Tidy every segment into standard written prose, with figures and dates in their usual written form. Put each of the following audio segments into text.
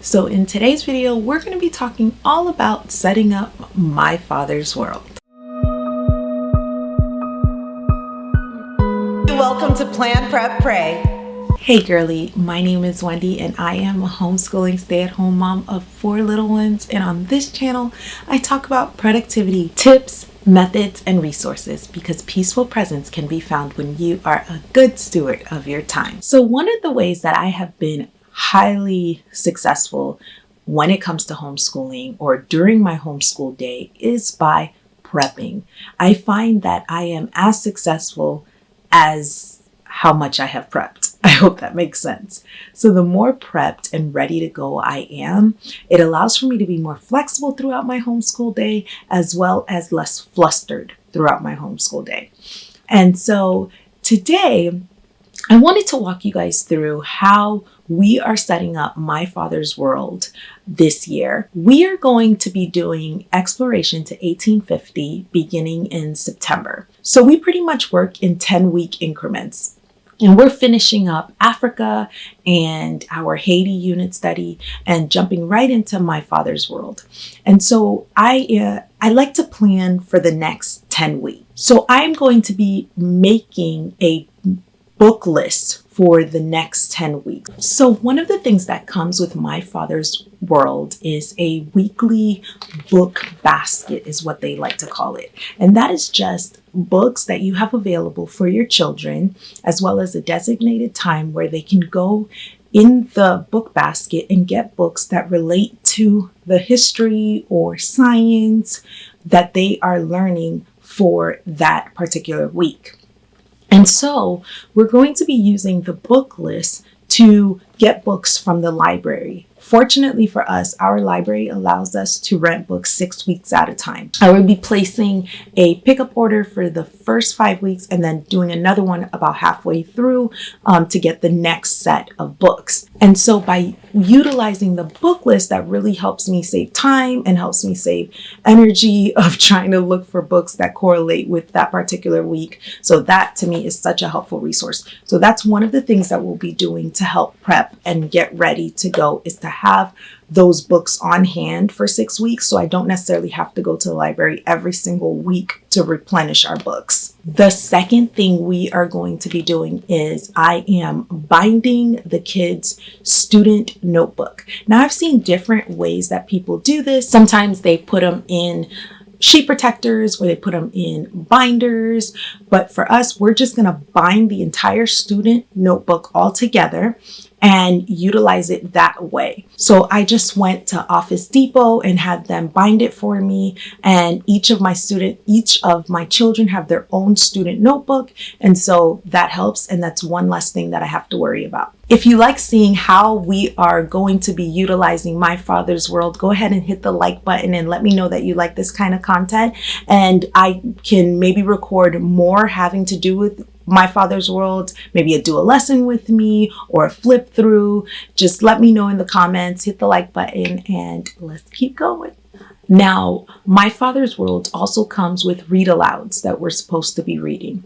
So in today's video, we're going to be talking all about setting up my father's world. Welcome to Plan, Prep, Pray. Hey girly, my name is Wendy and I am a homeschooling stay-at-home mom of 4 little ones, and on this channel I talk about productivity tips, methods, and resources because peaceful presence can be found when you are a good steward of your time. So one of the ways that I have been highly successful when it comes to homeschooling or during my homeschool day is by prepping. I find that I am as successful as how much I have prepped. I hope that makes sense. So the more prepped and ready to go I am, it allows for me to be more flexible throughout my homeschool day, as well as less flustered throughout my homeschool day. And so today, I wanted to walk you guys through how we are setting up My Father's World this year. We are going to be doing Exploration to 1850 beginning in September. So we pretty much work in 10-week increments. And we're finishing up Africa and our Haiti unit study and jumping right into My Father's World. And so I like to plan for the next 10 weeks. So I'm going to be making a book list for the next 10 weeks. So one of the things that comes with My Father's World is a weekly book basket, is what they like to call it. And that is just books that you have available for your children, as well as a designated time where they can go in the book basket and get books that relate to the history or science that they are learning for that particular week. And so we're going to be using the book list to get books from the library. Fortunately for us, our library allows us to rent books 6 weeks at a time. I will be placing a pickup order for the first 5 weeks and then doing another one about halfway through to get the next set of books. And so by utilizing the book list, that really helps me save time and helps me save energy of trying to look for books that correlate with that particular week. So that to me is such a helpful resource. So that's one of the things that we'll be doing to help prep and get ready to go, is to have those books on hand for 6 weeks. So I don't necessarily have to go to the library every single week to replenish our books. The second thing we are going to be doing is I am binding the kids' student notebook. Now I've seen different ways that people do this. Sometimes they put them in sheet protectors or they put them in binders. But for us, we're just going to bind the entire student notebook all together and utilize it that way. So I just went to Office Depot and had them bind it for me. And each of my children have their own student notebook. And so that helps. And that's one less thing that I have to worry about. If you like seeing how we are going to be utilizing My Father's World, go ahead and hit the like button and let me know that you like this kind of content. And I can maybe record more having to do with My Father's World, maybe do a lesson with me or a flip through. Just let me know in the comments, hit the like button, and let's keep going. Now, My Father's World also comes with read alouds that we're supposed to be reading.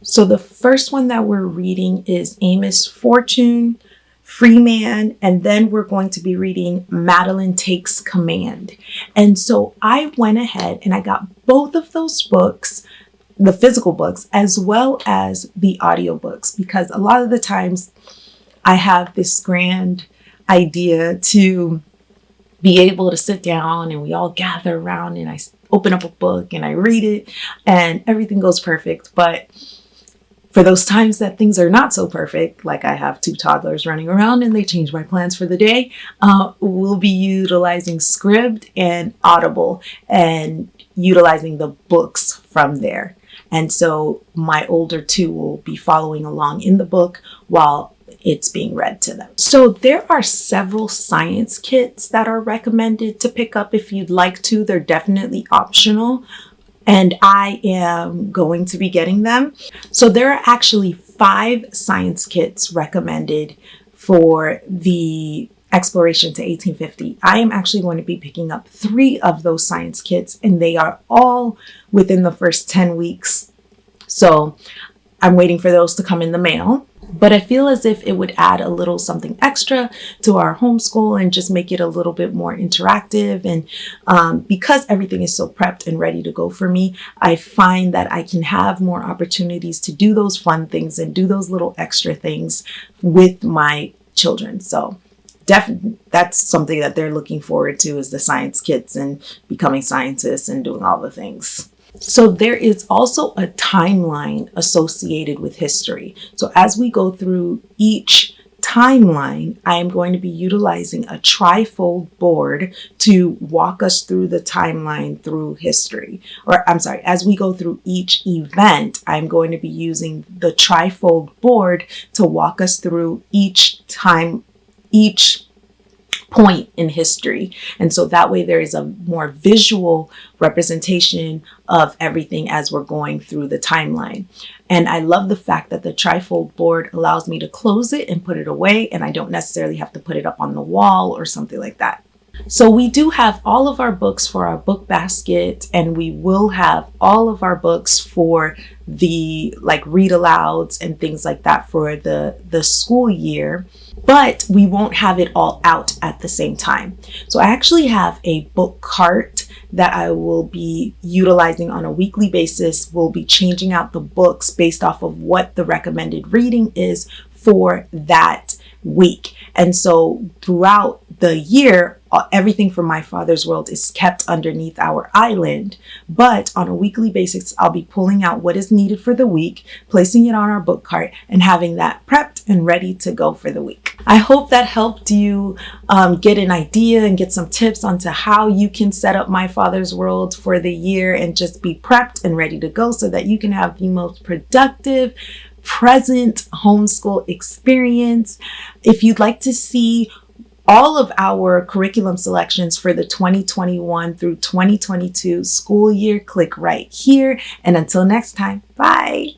So the first one that we're reading is Amos Fortune, Free Man, and then we're going to be reading Madeline Takes Command. And so I went ahead and I got both of those books, the physical books, as well as the audiobooks, because a lot of the times I have this grand idea to be able to sit down and we all gather around and I open up a book and I read it and everything goes perfect. But for those times that things are not so perfect, like I have 2 toddlers running around and they change my plans for the day, we'll be utilizing Scribd and Audible and utilizing the books from there. And so my older 2 will be following along in the book while it's being read to them. So there are several science kits that are recommended to pick up if you'd like to. They're definitely optional, and I am going to be getting them. So there are actually 5 science kits recommended for the Exploration to 1850. I am actually going to be picking up 3 of those science kits, and they are all within the first 10 weeks. So I'm waiting for those to come in the mail. But I feel as if it would add a little something extra to our homeschool and just make it a little bit more interactive. And because everything is so prepped and ready to go for me, I find that I can have more opportunities to do those fun things and do those little extra things with my children. So definitely that's something that they're looking forward to, is the science kits and becoming scientists and doing all the things. So there is also a timeline associated with history. So as we go through each timeline, I am going to be utilizing a trifold board to walk us through the timeline through history. Or I'm sorry, as we go through each event, I'm going to be using the trifold board to walk us through each point in history. And so that way there is a more visual representation of everything as we're going through the timeline. And I love the fact that the trifold board allows me to close it and put it away, and I don't necessarily have to put it up on the wall or something like that. So we do have all of our books for our book basket, and we will have all of our books for the read alouds and things like that for the school year, but we won't have it all out at the same time. So I actually have a book cart that I will be utilizing on a weekly basis. We'll be changing out the books based off of what the recommended reading is for that week. And so throughout the year, everything from My Father's World is kept underneath our island. But on a weekly basis, I'll be pulling out what is needed for the week, placing it on our book cart, and having that prepped and ready to go for the week. I hope that helped you get an idea and get some tips onto how you can set up My Father's World for the year and just be prepped and ready to go so that you can have the most productive present homeschool experience. If you'd like to see all of our curriculum selections for the 2021 through 2022 school year, click right here. And until next time, bye.